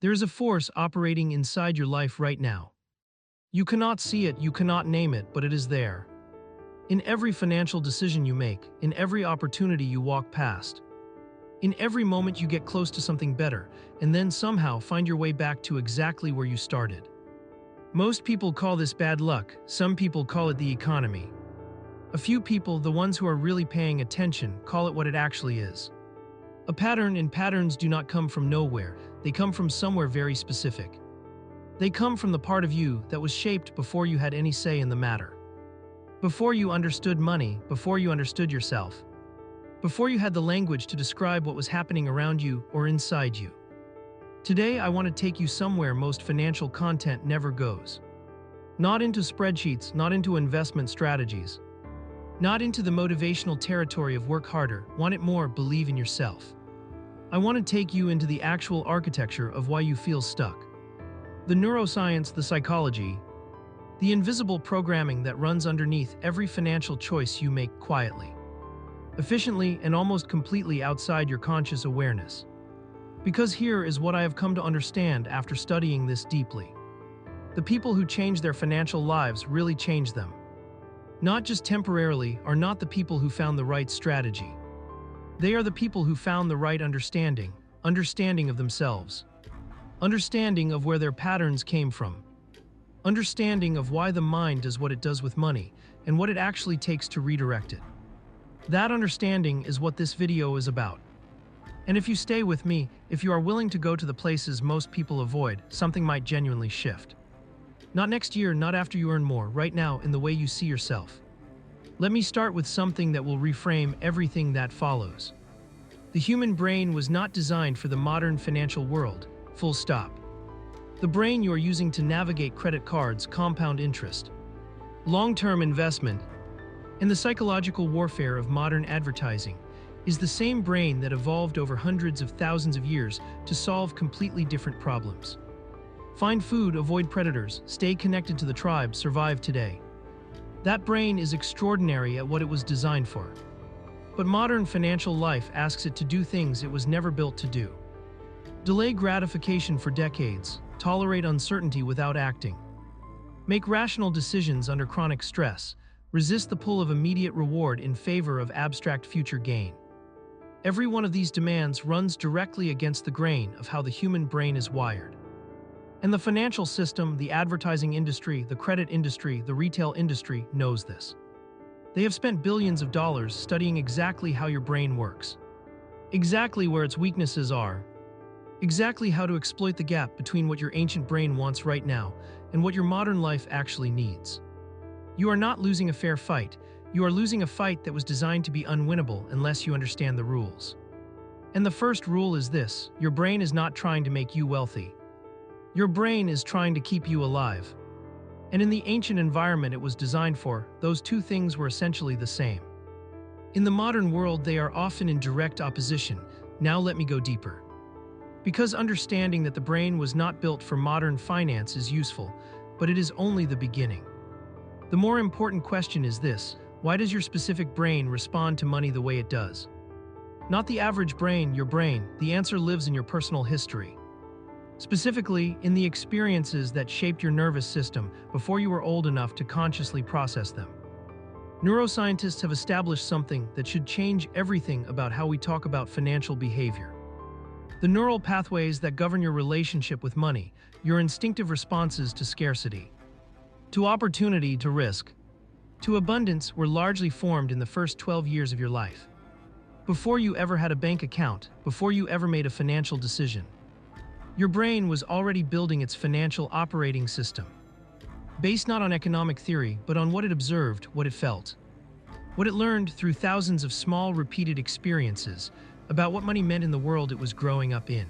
There is a force operating inside your life right now. You cannot see it, you cannot name it, but it is there. In every financial decision you make, in every opportunity you walk past, in every moment you get close to something better, and then somehow find your way back to exactly where you started. Most people call this bad luck, some people call it the economy. A few people, the ones who are really paying attention, call it what it actually is. A pattern, and patterns do not come from nowhere, they come from somewhere very specific. They come from the part of you that was shaped before you had any say in the matter. Before you understood money, before you understood yourself. Before you had the language to describe what was happening around you or inside you. Today I want to take you somewhere most financial content never goes. Not into spreadsheets, not into investment strategies. Not into the motivational territory of work harder, want it more, believe in yourself. I want to take you into the actual architecture of why you feel stuck. The neuroscience, the psychology, the invisible programming that runs underneath every financial choice you make quietly, efficiently, and almost completely outside your conscious awareness. Because here is what I have come to understand after studying this deeply. The people who change their financial lives really change them. Not just temporarily, are not the people who found the right strategy. They are the people who found the right understanding of themselves. Understanding of where their patterns came from. Understanding of why the mind does what it does with money, and what it actually takes to redirect it. That understanding is what this video is about. And if you stay with me, if you are willing to go to the places most people avoid, something might genuinely shift. Not next year, not after you earn more, right now in the way you see yourself. Let me start with something that will reframe everything that follows. The human brain was not designed for the modern financial world, full stop. The brain you are using to navigate credit cards, compound interest, long-term investment, and the psychological warfare of modern advertising is the same brain that evolved over hundreds of thousands of years to solve completely different problems. Find food, avoid predators, stay connected to the tribe, survive today. That brain is extraordinary at what it was designed for. But modern financial life asks it to do things it was never built to do. Delay gratification for decades, tolerate uncertainty without acting. Make rational decisions under chronic stress, resist the pull of immediate reward in favor of abstract future gain. Every one of these demands runs directly against the grain of how the human brain is wired. And the financial system, the advertising industry, the credit industry, the retail industry knows this. They have spent billions of dollars studying exactly how your brain works, exactly where its weaknesses are, exactly how to exploit the gap between what your ancient brain wants right now and what your modern life actually needs. You are not losing a fair fight, you are losing a fight that was designed to be unwinnable unless you understand the rules. And the first rule is this: your brain is not trying to make you wealthy. Your brain is trying to keep you alive. And in the ancient environment it was designed for, those two things were essentially the same. In the modern world they are often in direct opposition. Now let me go deeper. Because understanding that the brain was not built for modern finance is useful, but it is only the beginning. The more important question is this: why does your specific brain respond to money the way it does? Not the average brain, your brain. The answer lives in your personal history. Specifically, in the experiences that shaped your nervous system before you were old enough to consciously process them. Neuroscientists have established something that should change everything about how we talk about financial behavior. The neural pathways that govern your relationship with money, your instinctive responses to scarcity, to opportunity, to risk, to abundance were largely formed in the first 12 years of your life. Before you ever had a bank account, before you ever made a financial decision. Your brain was already building its financial operating system, based not on economic theory, but on what it observed, what it felt, what it learned through thousands of small, repeated experiences about what money meant in the world it was growing up in.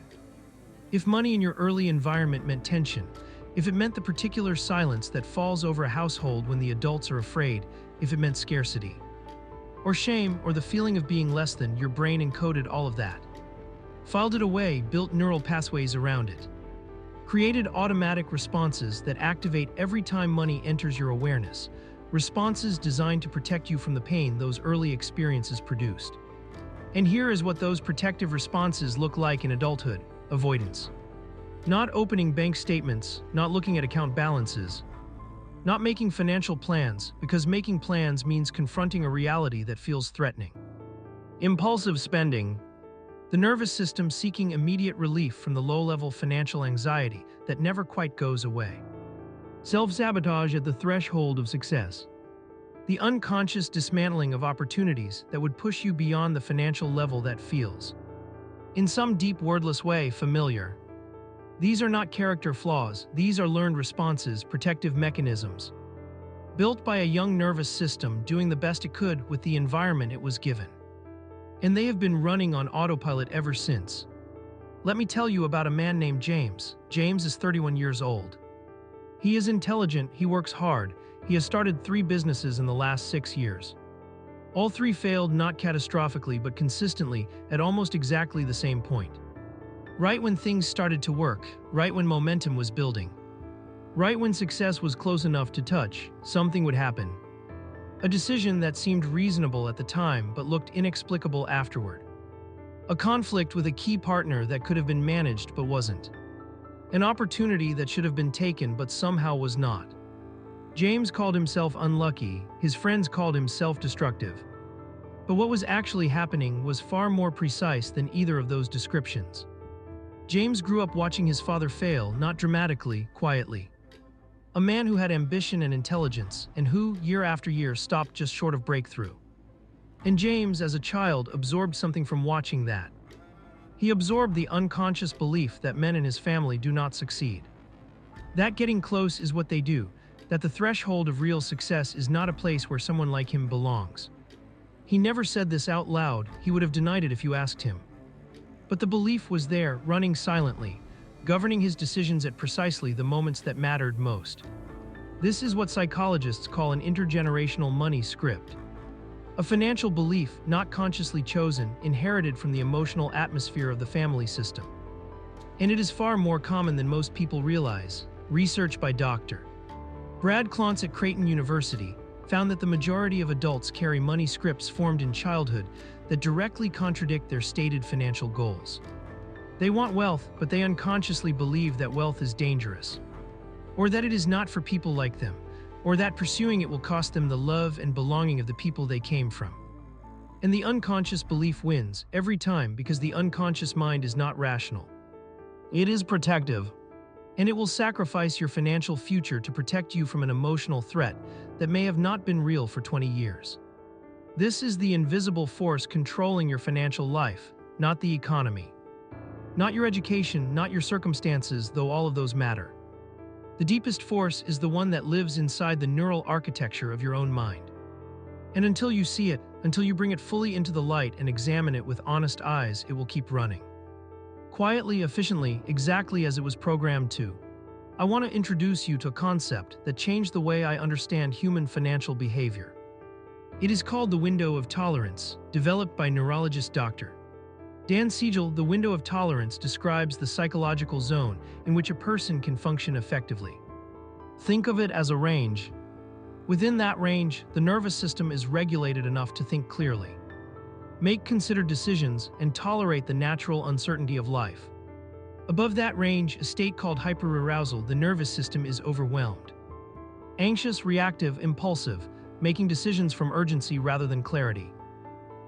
If money in your early environment meant tension, if it meant the particular silence that falls over a household when the adults are afraid, if it meant scarcity, or shame, or the feeling of being less than, your brain encoded all of that. Filed it away, built neural pathways around it. Created automatic responses that activate every time money enters your awareness. Responses designed to protect you from the pain those early experiences produced. And here is what those protective responses look like in adulthood: avoidance. Not opening bank statements, not looking at account balances, not making financial plans, because making plans means confronting a reality that feels threatening. Impulsive spending, the nervous system seeking immediate relief from the low-level financial anxiety that never quite goes away. Self-sabotage at the threshold of success, the unconscious dismantling of opportunities that would push you beyond the financial level that feels, in some deep wordless way, familiar. These are not character flaws, these are learned responses, protective mechanisms, built by a young nervous system doing the best it could with the environment it was given. And they have been running on autopilot ever since. Let me tell you about a man named James. James is 31 years old. He is intelligent, he works hard, he has started 3 businesses in the last 6 years. All 3 failed, not catastrophically, but consistently, at almost exactly the same point. Right when things started to work, right when momentum was building, right when success was close enough to touch, something would happen. A decision that seemed reasonable at the time but looked inexplicable afterward. A conflict with a key partner that could have been managed but wasn't. An opportunity that should have been taken but somehow was not. James called himself unlucky, his friends called him self-destructive. But what was actually happening was far more precise than either of those descriptions. James grew up watching his father fail, not dramatically, quietly. A man who had ambition and intelligence, and who, year after year, stopped just short of breakthrough. And James, as a child, absorbed something from watching that. He absorbed the unconscious belief that men in his family do not succeed. That getting close is what they do, that the threshold of real success is not a place where someone like him belongs. He never said this out loud, he would have denied it if you asked him. But the belief was there, running silently, governing his decisions at precisely the moments that mattered most. This is what psychologists call an intergenerational money script. A financial belief, not consciously chosen, inherited from the emotional atmosphere of the family system. And it is far more common than most people realize. Research by Dr. Brad Klontz at Creighton University found that the majority of adults carry money scripts formed in childhood that directly contradict their stated financial goals. They want wealth, but they unconsciously believe that wealth is dangerous, or that it is not for people like them, or that pursuing it will cost them the love and belonging of the people they came from. And the unconscious belief wins every time because the unconscious mind is not rational. It is protective, and it will sacrifice your financial future to protect you from an emotional threat that may have not been real for 20 years. This is the invisible force controlling your financial life, not the economy. Not your education, not your circumstances, though all of those matter. The deepest force is the one that lives inside the neural architecture of your own mind. And until you see it, until you bring it fully into the light and examine it with honest eyes, it will keep running. Quietly, efficiently, exactly as it was programmed to. I want to introduce you to a concept that changed the way I understand human financial behavior. It is called the window of tolerance, developed by neurologist Dr. Dan Siegel. The window of tolerance describes the psychological zone in which a person can function effectively. Think of it as a range. Within that range, the nervous system is regulated enough to think clearly, make considered decisions, and tolerate the natural uncertainty of life. Above that range, a state called hyperarousal, the nervous system is overwhelmed. Anxious, reactive, impulsive, making decisions from urgency rather than clarity.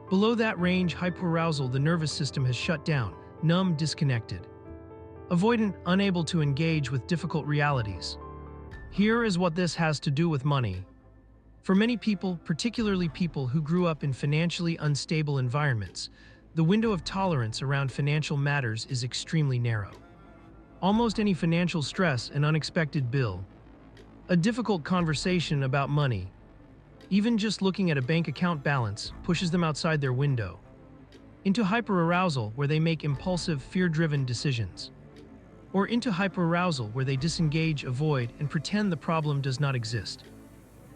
Below that range, hyperarousal, the nervous system has shut down, numb, disconnected. Avoidant, unable to engage with difficult realities. Here is what this has to do with money. For many people, particularly people who grew up in financially unstable environments, the window of tolerance around financial matters is extremely narrow. Almost any financial stress, an unexpected bill, a difficult conversation about money, even just looking at a bank account balance pushes them outside their window, into hyperarousal where they make impulsive, fear-driven decisions, or into hyperarousal where they disengage, avoid, and pretend the problem does not exist.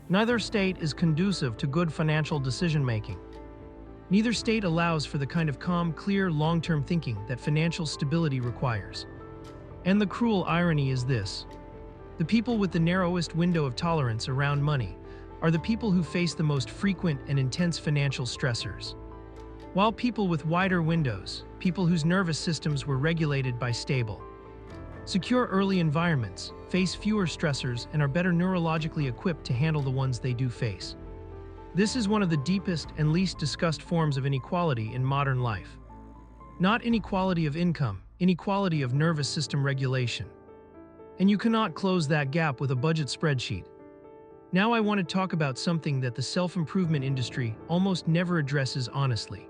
Neither state is conducive to good financial decision-making. Neither state allows for the kind of calm, clear, long-term thinking that financial stability requires. And the cruel irony is this: the people with the narrowest window of tolerance around money are the people who face the most frequent and intense financial stressors. While people with wider windows, people whose nervous systems were regulated by stable, secure early environments, face fewer stressors, and are better neurologically equipped to handle the ones they do face. This is one of the deepest and least discussed forms of inequality in modern life. Not inequality of income, inequality of nervous system regulation. And you cannot close that gap with a budget spreadsheet. Now I want to talk about something that the self-improvement industry almost never addresses honestly.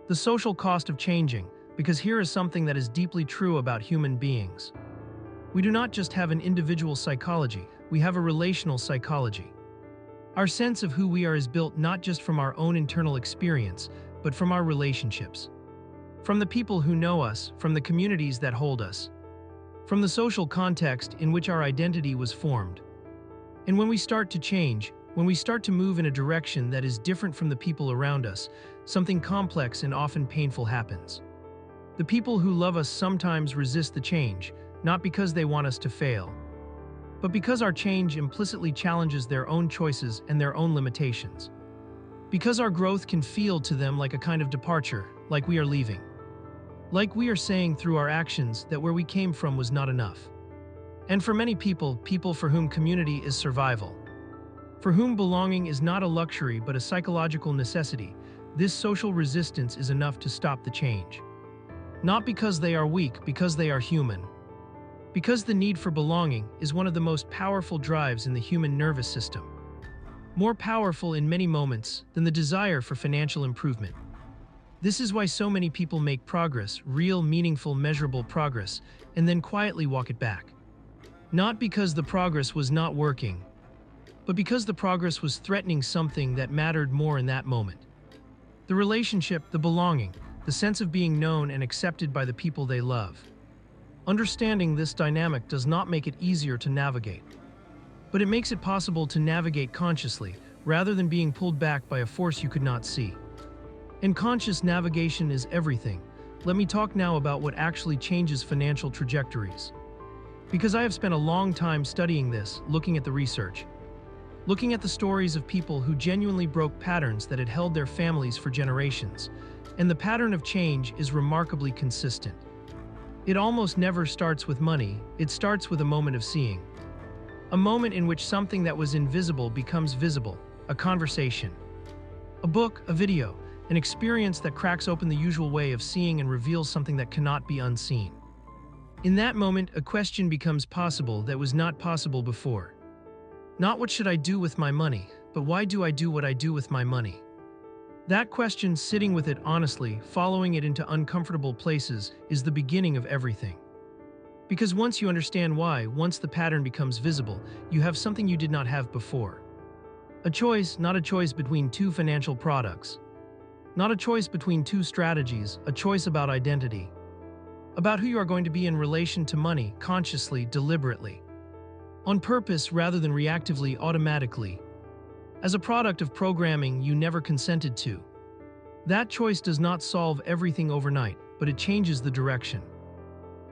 The social cost of changing, because here is something that is deeply true about human beings. We do not just have an individual psychology, we have a relational psychology. Our sense of who we are is built not just from our own internal experience, but from our relationships. From the people who know us, from the communities that hold us, from the social context in which our identity was formed. And when we start to change, when we start to move in a direction that is different from the people around us, something complex and often painful happens. The people who love us sometimes resist the change, not because they want us to fail, but because our change implicitly challenges their own choices and their own limitations. Because our growth can feel to them like a kind of departure, like we are leaving. Like we are saying through our actions that where we came from was not enough. And for many people, people for whom community is survival, for whom belonging is not a luxury but a psychological necessity, this social resistance is enough to stop the change. Not because they are weak, because they are human. Because the need for belonging is one of the most powerful drives in the human nervous system. More powerful in many moments than the desire for financial improvement. This is why so many people make progress, real, meaningful, measurable progress, and then quietly walk it back. Not because the progress was not working, but because the progress was threatening something that mattered more in that moment. The relationship, the belonging, the sense of being known and accepted by the people they love. Understanding this dynamic does not make it easier to navigate, but it makes it possible to navigate consciously, rather than being pulled back by a force you could not see. And conscious navigation is everything. Let me talk now about what actually changes financial trajectories. Because I have spent a long time studying this, looking at the research, looking at the stories of people who genuinely broke patterns that had held their families for generations, and the pattern of change is remarkably consistent. It almost never starts with money, it starts with a moment of seeing. A moment in which something that was invisible becomes visible, a conversation, a book, a video, an experience that cracks open the usual way of seeing and reveals something that cannot be unseen. In that moment, a question becomes possible that was not possible before. Not what should I do with my money, but why do I do what I do with my money? That question, sitting with it honestly, following it into uncomfortable places, is the beginning of everything. Because once you understand why, once the pattern becomes visible, you have something you did not have before. A choice, not a choice between two financial products. Not a choice between two strategies, a choice about identity. About who you are going to be in relation to money, consciously, deliberately. On purpose rather than reactively, automatically. As a product of programming you never consented to. That choice does not solve everything overnight, but it changes the direction.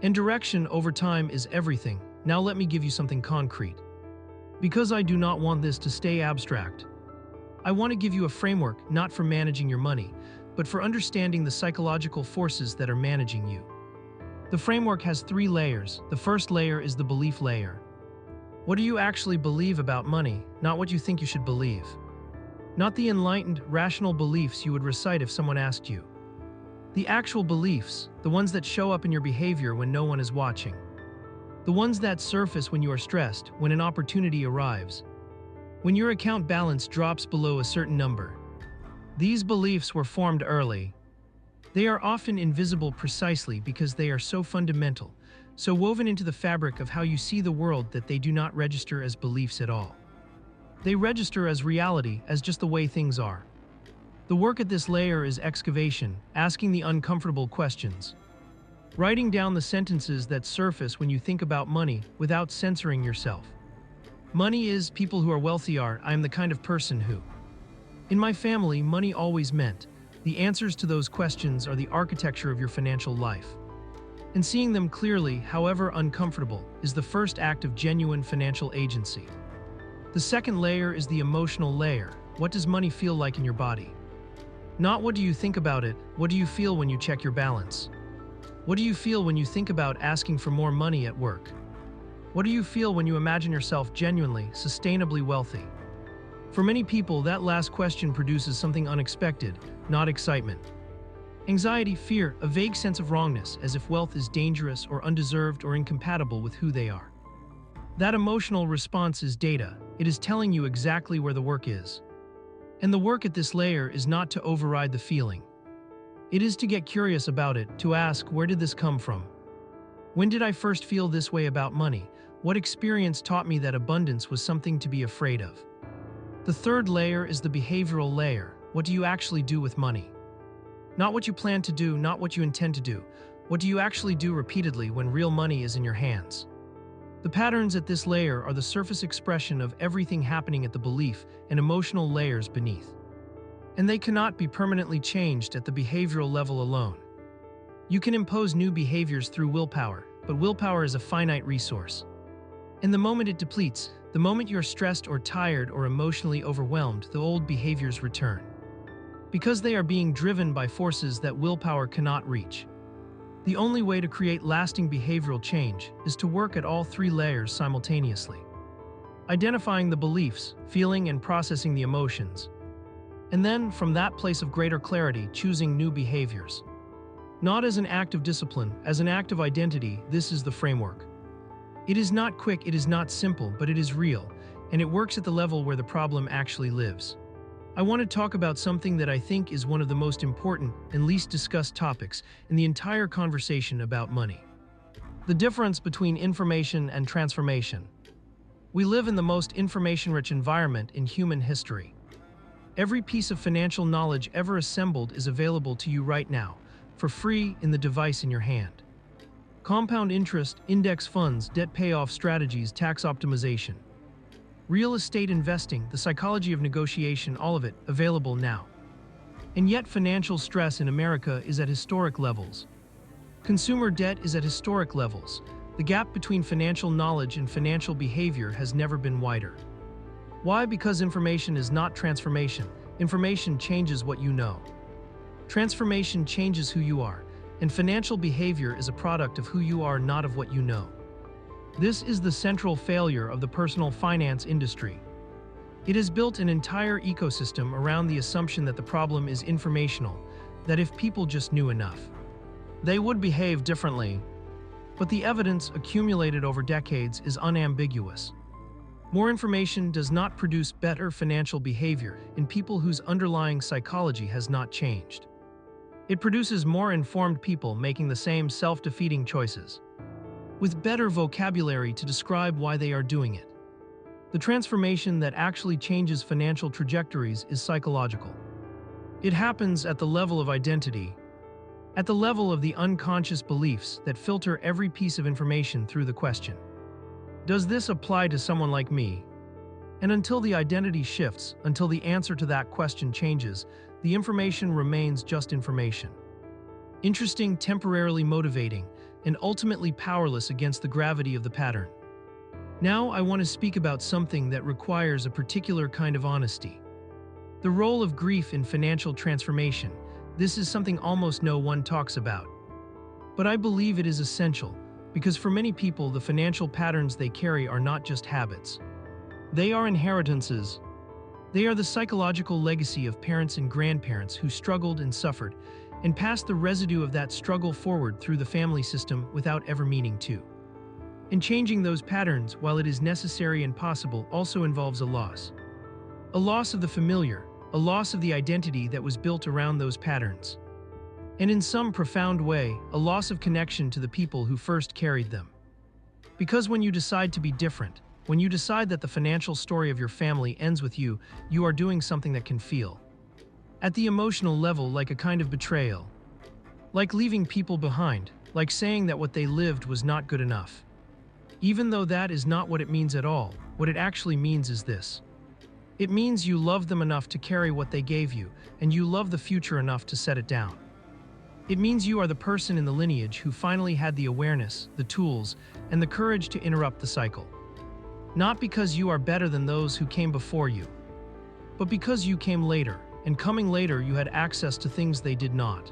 And direction over time is everything. Now let me give you something concrete. Because I do not want this to stay abstract. I want to give you a framework not for managing your money, but for understanding the psychological forces that are managing you. The framework has 3 layers. The first layer is the belief layer. What do you actually believe about money, not what you think you should believe? Not the enlightened, rational beliefs you would recite if someone asked you. The actual beliefs, the ones that show up in your behavior when no one is watching. The ones that surface when you are stressed, when an opportunity arrives. When your account balance drops below a certain number. These beliefs were formed early. They are often invisible precisely because they are so fundamental, so woven into the fabric of how you see the world that they do not register as beliefs at all. They register as reality, as just the way things are. The work at this layer is excavation, asking the uncomfortable questions. Writing down the sentences that surface when you think about money without censoring yourself. Money is, people who are wealthy are, I am the kind of person who. In my family, money always meant. The answers to those questions are the architecture of your financial life. And seeing them clearly, however uncomfortable, is the first act of genuine financial agency. The second layer is the emotional layer. What does money feel like in your body? Not what do you think about it, what do you feel when you check your balance? What do you feel when you think about asking for more money at work? What do you feel when you imagine yourself genuinely, sustainably wealthy? For many people, that last question produces something unexpected, not excitement. Anxiety, fear, a vague sense of wrongness, as if wealth is dangerous or undeserved or incompatible with who they are. That emotional response is data. It is telling you exactly where the work is. And the work at this layer is not to override the feeling. It is to get curious about it, to ask, where did this come from? When did I first feel this way about money? What experience taught me that abundance was something to be afraid of? The third layer is the behavioral layer. What do you actually do with money? Not what you plan to do, not what you intend to do. What do you actually do repeatedly when real money is in your hands? The patterns at this layer are the surface expression of everything happening at the belief and emotional layers beneath. And they cannot be permanently changed at the behavioral level alone. You can impose new behaviors through willpower, but willpower is a finite resource. And the moment it depletes, the moment you're stressed or tired or emotionally overwhelmed, the old behaviors return. Because they are being driven by forces that willpower cannot reach. The only way to create lasting behavioral change is to work at all three layers simultaneously. Identifying the beliefs, feeling and processing the emotions. And then, from that place of greater clarity, choosing new behaviors. Not as an act of discipline, as an act of identity, this is the framework. It is not quick, it is not simple, but it is real, and it works at the level where the problem actually lives. I want to talk about something that I think is one of the most important and least discussed topics in the entire conversation about money. The difference between information and transformation. We live in the most information-rich environment in human history. Every piece of financial knowledge ever assembled is available to you right now, for free in the device in your hand. Compound interest, index funds, debt payoff strategies, tax optimization. Real estate investing, the psychology of negotiation, all of it available now. And yet financial stress in America is at historic levels. Consumer debt is at historic levels. The gap between financial knowledge and financial behavior has never been wider. Why? Because information is not transformation. Information changes what you know. Transformation changes who you are, and financial behavior is a product of who you are, not of what you know. This is the central failure of the personal finance industry. It has built an entire ecosystem around the assumption that the problem is informational, that if people just knew enough, they would behave differently. But the evidence accumulated over decades is unambiguous. More information does not produce better financial behavior in people whose underlying psychology has not changed. It produces more informed people making the same self-defeating choices, with better vocabulary to describe why they are doing it. The transformation that actually changes financial trajectories is psychological. It happens at the level of identity, at the level of the unconscious beliefs that filter every piece of information through the question, does this apply to someone like me? And until the identity shifts, until the answer to that question changes, the information remains just information. Interesting, temporarily motivating, and ultimately powerless against the gravity of the pattern. Now I want to speak about something that requires a particular kind of honesty. The role of grief in financial transformation. This is something almost no one talks about. But I believe it is essential, because for many people the financial patterns they carry are not just habits. They are inheritances. They are the psychological legacy of parents and grandparents who struggled and suffered, and pass the residue of that struggle forward through the family system without ever meaning to. And changing those patterns, while it is necessary and possible, also involves a loss. A loss of the familiar, a loss of the identity that was built around those patterns. And in some profound way, a loss of connection to the people who first carried them. Because when you decide to be different, when you decide that the financial story of your family ends with you, you are doing something that can feel, at the emotional level, like a kind of betrayal. Like leaving people behind, like saying that what they lived was not good enough. Even though that is not what it means at all, what it actually means is this. It means you love them enough to carry what they gave you, and you love the future enough to set it down. It means you are the person in the lineage who finally had the awareness, the tools, and the courage to interrupt the cycle. Not because you are better than those who came before you, but because you came later, and coming later you had access to things they did not.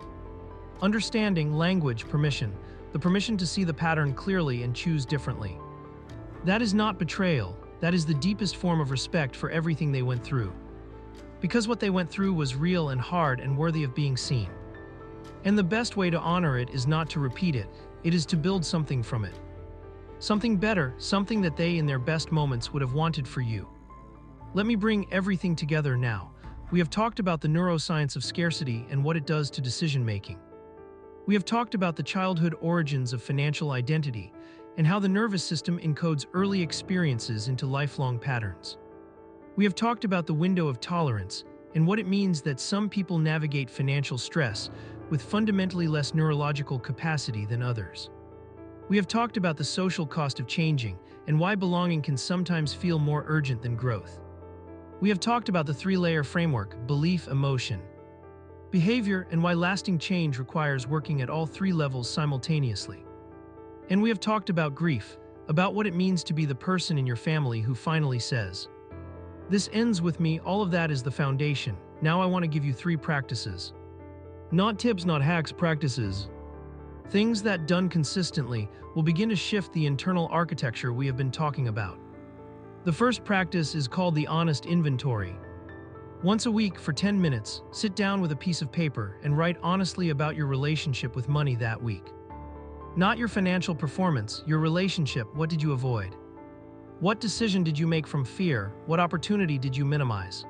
Understanding, language, permission. The permission to see the pattern clearly and choose differently. That is not betrayal. That is the deepest form of respect for everything they went through. Because what they went through was real and hard and worthy of being seen. And the best way to honor it is not to repeat it, it is to build something from it. Something better, something that they in their best moments would have wanted for you. Let me bring everything together now. We have talked about the neuroscience of scarcity and what it does to decision-making. We have talked about the childhood origins of financial identity and how the nervous system encodes early experiences into lifelong patterns. We have talked about the window of tolerance and what it means that some people navigate financial stress with fundamentally less neurological capacity than others. We have talked about the social cost of changing and why belonging can sometimes feel more urgent than growth. We have talked about the three-layer framework: belief, emotion, behavior, and why lasting change requires working at all three levels simultaneously. And we have talked about grief, about what it means to be the person in your family who finally says, "This ends with me." All of that is the foundation. Now I want to give you 3 practices. Not tips, not hacks, practices. Things that, done consistently, will begin to shift the internal architecture we have been talking about. The first practice is called the honest inventory. Once a week, for 10 minutes, sit down with a piece of paper and write honestly about your relationship with money that week. Not your financial performance, your relationship. What did you avoid? What decision did you make from fear? What opportunity did you minimize?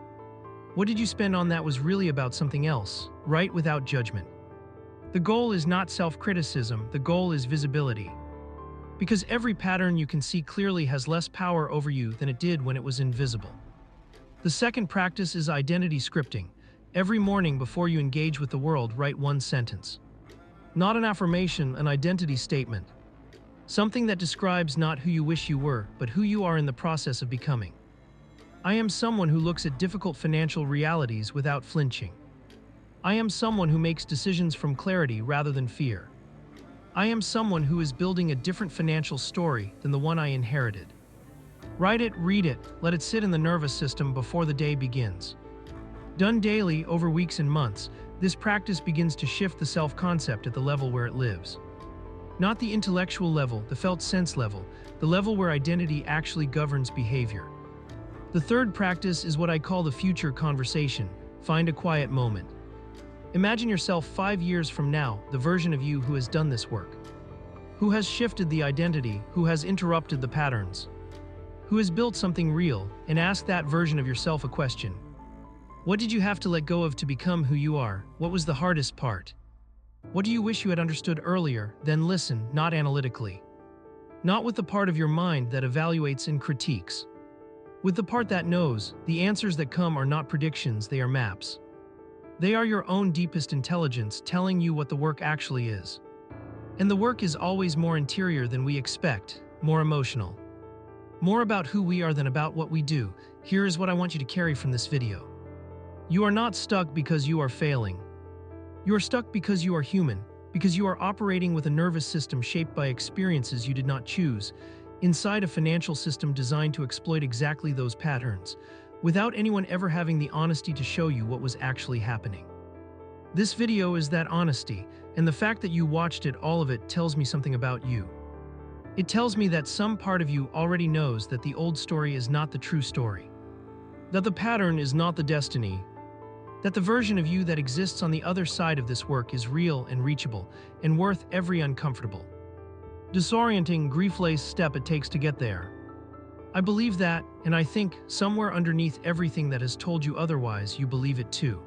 What did you spend on that was really about something else? Write without judgment. The goal is not self-criticism, the goal is visibility. Because every pattern you can see clearly has less power over you than it did when it was invisible. The second practice is identity scripting. Every morning before you engage with the world, write 1 sentence. Not an affirmation, an identity statement. Something that describes not who you wish you were, but who you are in the process of becoming. I am someone who looks at difficult financial realities without flinching. I am someone who makes decisions from clarity rather than fear. I am someone who is building a different financial story than the one I inherited. Write it, read it, let it sit in the nervous system before the day begins. Done daily, over weeks and months, this practice begins to shift the self-concept at the level where it lives. Not the intellectual level, the felt sense level, the level where identity actually governs behavior. The third practice is what I call the future conversation. Find a quiet moment. Imagine yourself 5 years from now, the version of you who has done this work, who has shifted the identity, who has interrupted the patterns, who has built something real, and ask that version of yourself a question. What did you have to let go of to become who you are? What was the hardest part? What do you wish you had understood earlier? Then listen, not analytically. Not with the part of your mind that evaluates and critiques. With the part that knows, the answers that come are not predictions, they are maps. They are your own deepest intelligence telling you what the work actually is. And the work is always more interior than we expect, more emotional. More about who we are than about what we do. Here is what I want you to carry from this video. You are not stuck because you are failing. You are stuck because you are human, because you are operating with a nervous system shaped by experiences you did not choose, inside a financial system designed to exploit exactly those patterns, without anyone ever having the honesty to show you what was actually happening. This video is that honesty, and the fact that you watched it, all of it, tells me something about you. It tells me that some part of you already knows that the old story is not the true story, that the pattern is not the destiny, that the version of you that exists on the other side of this work is real and reachable and worth every uncomfortable, disorienting, grief-laced step it takes to get there. I believe that, and I think, somewhere underneath everything that has told you otherwise, you believe it too.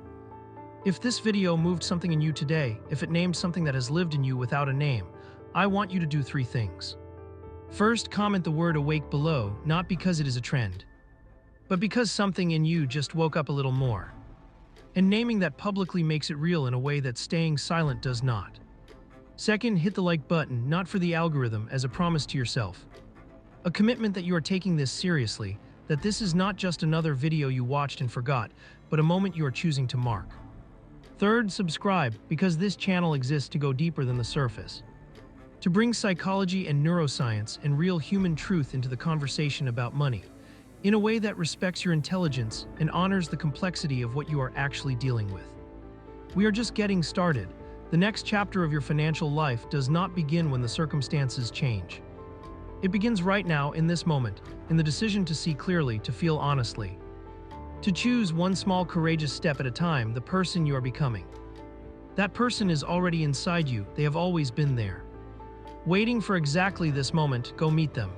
If this video moved something in you today, if it named something that has lived in you without a name, I want you to do 3 things. First, comment the word awake below, not because it is a trend, but because something in you just woke up a little more. And naming that publicly makes it real in a way that staying silent does not. Second, hit the like button, not for the algorithm, as a promise to yourself. A commitment that you are taking this seriously, that this is not just another video you watched and forgot, but a moment you are choosing to mark. Third, subscribe, because this channel exists to go deeper than the surface. To bring psychology and neuroscience and real human truth into the conversation about money, in a way that respects your intelligence and honors the complexity of what you are actually dealing with. We are just getting started, The next chapter of your financial life does not begin when the circumstances change. It begins right now, in this moment, in the decision to see clearly, to feel honestly. To choose one small courageous step at a time, the person you are becoming. That person is already inside you, they have always been there. Waiting for exactly this moment, go meet them.